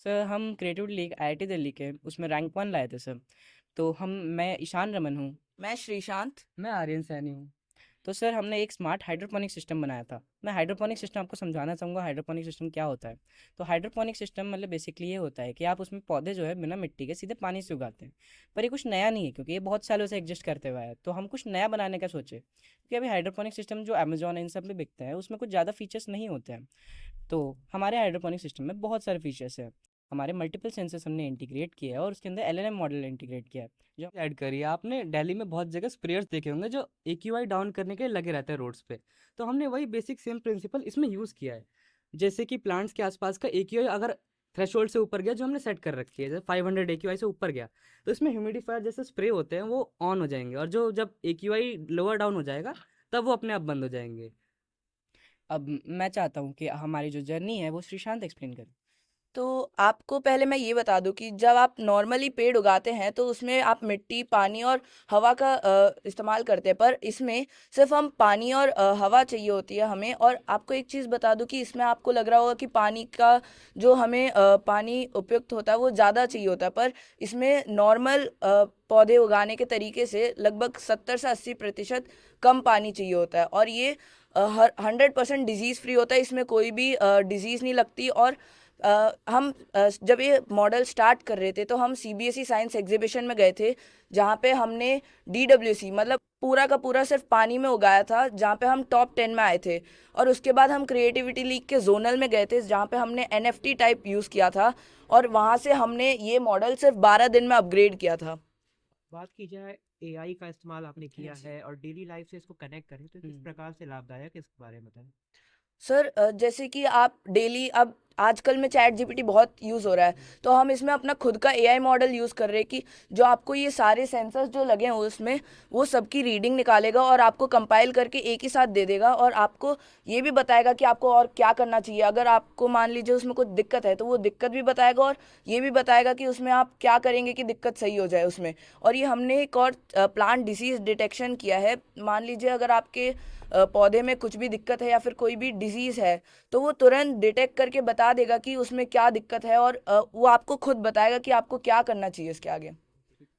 Sir हम creative league IIT Delhi के उसमें रैंक 1 लाए थे सर। तो मैं ईशान रमन हूँ। मैं श्रीशांत। मैं आर्यन सैनी हूँ। तो सर हमने एक स्मार्ट हाइड्रोपोनिक सिस्टम बनाया था। मैं हाइड्रोपोनिक सिस्टम आपको समझाना चाहूँगा हाइड्रोपोनिक सिस्टम क्या होता है। तो हाइड्रोपोनिक सिस्टम मतलब बेसिकली ये होता है कि आप उसमें पौधे जो है बिना मिट्टी के सीधे पानी से उगाते हैं। पर ये कुछ नया नहीं है क्योंकि ये बहुत सालों से एग्जिस्ट करते हुआ है, तो हम कुछ नया बनाने का सोचे क्योंकि अभी हाइड्रोपोनिक सिस्टम जो अमेजोन इन सब में बिकते हैं उसमें कुछ ज़्यादा फीचर्स नहीं होते हैं। तो हमारे हाइड्रोपोनिक सिस्टम में बहुत सारे फीचर्स हैं। हमारे मल्टीपल सेंसर्स हमने इंटीग्रेट किया है और उसके अंदर एलएलएम मॉडल इंटीग्रेट किया है जो ऐड करिए, आपने दिल्ली में बहुत जगह स्प्रेयर्स देखे होंगे जो एक्यूआई डाउन करने के लिए लगे रहते हैं रोड्स पे। तो हमने वही बेसिक सेम प्रिंसिपल इसमें यूज़ किया है। जैसे कि प्लांट्स के आसपास का एक्यूआई अगर थ्रेशोल्ड से ऊपर गया, जो हमने सेट कर रखी है, जैसे 500 एक्यूआई से ऊपर गया, तो इसमें ह्यूमिडिफायर जैसे स्प्रे होते हैं वो ऑन हो जाएंगे, और जो जब एक्यूआई लोअर डाउन हो जाएगा तब वो अपने आप बंद हो जाएंगे। अब मैं चाहता हूँ कि हमारी जो जर्नी है वो श्रीशांत एक्सप्लेन करे। तो आपको पहले मैं ये बता दूं कि जब आप नॉर्मली पेड़ उगाते हैं तो उसमें आप मिट्टी, पानी और हवा का इस्तेमाल करते हैं, पर इसमें सिर्फ हम पानी और हवा चाहिए होती है हमें। और आपको एक चीज़ बता दूं कि इसमें आपको लग रहा होगा कि पानी का जो हमें पानी उपयुक्त होता है वो ज़्यादा चाहिए होता है, पर इसमें नॉर्मल पौधे उगाने के तरीके से लगभग 70 से 80% कम पानी चाहिए होता है। और ये 100% डिजीज़ फ्री होता है, इसमें कोई भी डिजीज़ नहीं लगती। और जब ये मॉडल स्टार्ट कर रहे थे तो हम सीबीएसई साइंस एग्जीबिशन में गए थे, जहाँ पे हमने डीडब्ल्यूसी मतलब पूरा का पूरा सिर्फ पानी में उगाया था, जहाँ पे हम टॉप 10 में आए थे। और उसके बाद हम क्रिएटिविटी लीग के जोनल में गए थे, जहाँ पे हमने एनएफटी टाइप यूज़ किया था, और वहाँ से हमने ये मॉडल सिर्फ 12 दिन में अपग्रेड किया था। बात की जाए एआई का इस्तेमाल आपने किया जी। है और डेली लाइफ से इसको कनेक्ट करें तो किस प्रकार से लाभदायक है, इसके बारे में बताएं। सर जैसे कि आप डेली अब आजकल में चैट जीपीटी बहुत यूज़ हो रहा है, तो हम इसमें अपना खुद का एआई मॉडल यूज़ कर रहे हैं कि जो आपको ये सारे सेंसर्स जो लगे हैं उसमें वो सबकी रीडिंग निकालेगा और आपको कंपाइल करके एक ही साथ दे देगा, और आपको ये भी बताएगा कि आपको और क्या करना चाहिए। अगर आपको मान लीजिए उसमें कुछ दिक्कत है तो वो दिक्कत भी बताएगा, और ये भी बताएगा कि उसमें आप क्या करेंगे कि दिक्कत सही हो जाए उसमें। और ये हमने एक और प्लांट डिसीज़ डिटेक्शन किया है। मान लीजिए अगर आपके पौधे में कुछ भी दिक्कत है या फिर कोई भी डिजीज़ है, तो वो तुरंत डिटेक्ट करके बता देगा कि उसमें क्या दिक्कत है, और वो आपको खुद बताएगा कि आपको क्या करना चाहिए इसके आगे।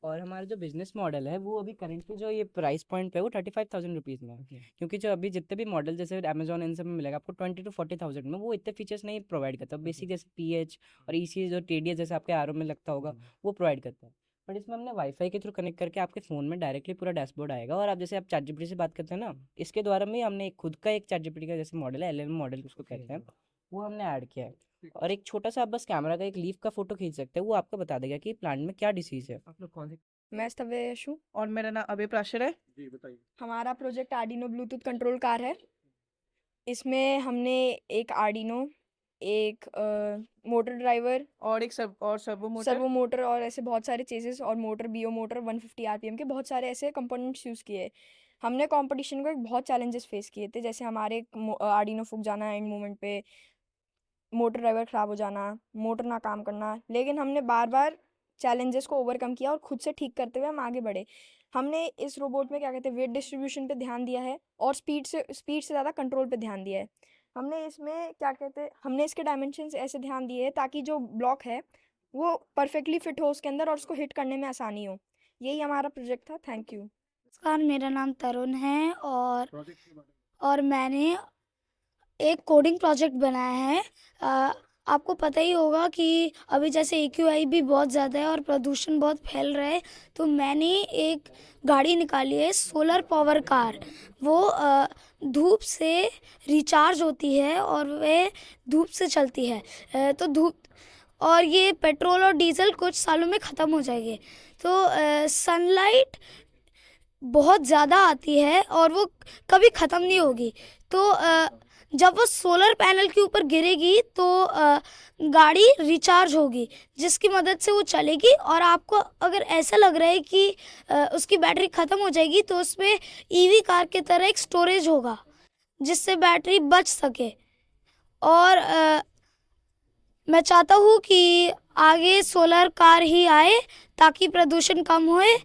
और हमारा जो बिजनेस मॉडल है वो अभी करेंटली जो ये प्राइस पॉइंट पे है वो 35,000 रुपीज़ में है। क्योंकि जो अभी जितने भी मॉडल जैसे अमेजोन इन सब में मिलेगा आपको 20 to 40,000 में, वो इतने फीचर्स नहीं प्रोवाइड करता। बेसिक जैसे पीएच और ईसी जो टीडीएस जैसे आपके आरओ में लगता होगा वो प्रोवाइड करता है। बट इसमें हमने वाईफाई के थ्रू कनेक्ट करके आपके फ़ोन में डायरेक्टली पूरा डैशबोर्ड आएगा, और आप जैसे आप चैट जीपीटी से बात करते हैं ना, इसके द्वारा में हमने एक खुद का एक चैट जीपीटी का जैसे मॉडल है, एलएलएम मॉडल उसको कहते हैं, वो हमने ऐड किया है। और एक छोटा सा आप बस कैमरा का एक लीफ का फोटो खींच सकते हैं, वो आपको बता देगा कि प्लांट में क्या डिसीज़ है। आप लोग कौन से। मैं स्तव्य यश हूँ। और मेरा नाम अभय प्राशर है। हमारा project Arduino Bluetooth control car है। इसमें हमने एक आर्डिनो, एक मोटर ड्राइवर, और एक सर्वो मोटर। सर्वो मोटर और ऐसे बहुत सारे चेजेस और मोटर, बीओ मोटर 150 आरपीएम के बहुत सारे ऐसे कंपोनेंट्स यूज़ किए। हमने कंपटीशन को एक बहुत चैलेंजेस फेस किए थे, जैसे हमारे आर्डिनो फूक जाना एंड मोमेंट पे, मोटर ड्राइवर ख़राब हो जाना, मोटर ना काम करना। लेकिन हमने बार बार चैलेंजेस को ओवरकम किया और खुद से ठीक करते हुए हम आगे बढ़े। हमने इस रोबोट में क्या कहते हैं वेट डिस्ट्रीब्यूशन पे ध्यान दिया है, और स्पीड से ज़्यादा कंट्रोल पे ध्यान दिया है। हमने इसमें क्या कहते हैं हमने इसके डायमेंशंस ऐसे ध्यान दिए हैं ताकि जो ब्लॉक है वो परफेक्टली फिट हो उसके अंदर और उसको हिट करने में आसानी हो। यही हमारा प्रोजेक्ट था। Thank you. नमस्कार, मेरा नाम तरुण है और मैंने एक कोडिंग प्रोजेक्ट बनाया है। आपको पता ही होगा कि अभी जैसे एक्यूआई भी बहुत ज़्यादा है और प्रदूषण बहुत फैल रहा है, तो मैंने एक गाड़ी निकाली है सोलर पावर कार। वो धूप से रिचार्ज होती है और वह धूप से चलती है। तो धूप और ये पेट्रोल और डीजल कुछ सालों में ख़त्म हो जाएंगे। तो सनलाइट बहुत ज़्यादा आती है और वो कभी ख़त्म नहीं होगी। तो जब वो सोलर पैनल के ऊपर गिरेगी तो गाड़ी रिचार्ज होगी, जिसकी मदद से वो चलेगी। और आपको अगर ऐसा लग रहा है कि उसकी बैटरी ख़त्म हो जाएगी, तो उसमें ईवी कार की तरह एक स्टोरेज होगा जिससे बैटरी बच सके। और मैं चाहता हूँ कि आगे सोलर कार ही आए ताकि प्रदूषण कम होए